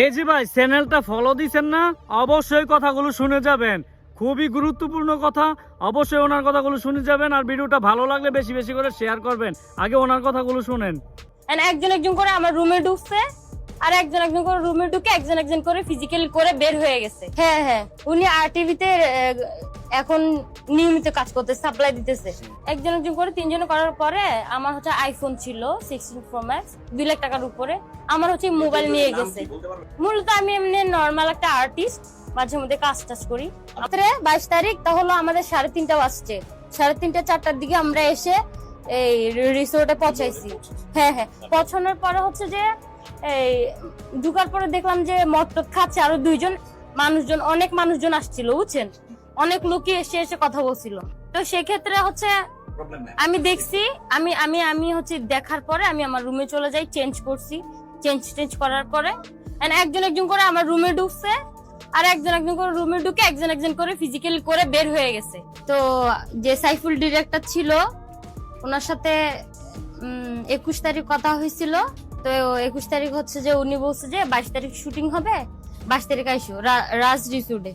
এই যে ভাই চ্যানেলটা ফলো দিছেন না, অবশ্যই কথাগুলো শুনে যাবেন। খুবই গুরুত্বপূর্ণ কথা, অবশ্যই ওনার কথাগুলো শুনে যাবেন। আর ভিডিওটা ভালো লাগলে বেশি বেশি করে শেয়ার করবেন। আগে ওনার কথাগুলো শুনেন। একজন একজন করে আমার রুমে ঢুকছে, আর একজন একজন করে রুমে ঢুকে একজন একজন করে ফিজিক্যালি করে বের হয়ে গেছে। হ্যাঁ হ্যাঁ, উনি আরটিভিতে এখন নিয়মিত কাজ করতে, সাপ্লাই দিতেছে। একজন একজন করে তিনজনে করার পরে আমার হচ্ছে আইফোন ছিল 16 Pro Max, 2 লাখ টাকার উপরে। আমার হচ্ছে মোবাইল নিয়ে গেছে। মূলত আমি এমনি নর্মাল একটা আর্টিস্ট, মাঝে মধ্যে কাজ টাজ করি। 22 তারিখ তাহলে আমাদের 3:30 বাজছে। 3:30 4টার দিকে আমরা এসে এই রিসোর্টে পৌঁছাইছি। হ্যাঁ হ্যাঁ, পৌঁছানোর পরে হচ্ছে যে এই ঢুকার পরে দেখলাম যে মদ টদ খাচ্ছে আরো দুইজন মানুষজন, অনেক মানুষজন আসছিল বুঝছেন, অনেক লোকই এসে এসে কথা বলছিল। তো সেক্ষেত্রে হচ্ছে আমি দেখছি, আমি আমি আমি হচ্ছে দেখার পরে আমি আমার রুমে চলে যাই, চেঞ্জ করছি। চেঞ্জ করার পরে একজন একজন করে আমার রুমে ঢুকছে, আর একজন একজন করে রুমে ঢুকে একজন একজন করে ফিজিক্যালি করে বের হয়ে গেছে। তো যে সাইফুল ডিরেক্টর ছিল ওনার সাথে 21 তারিখ কথা হয়েছিল। তো 21 তারিখ হচ্ছে যে উনি বলছে যে 22 তারিখ শুটিং হবে, 22 তারিখ আইসো রাজ রিসোর্টে।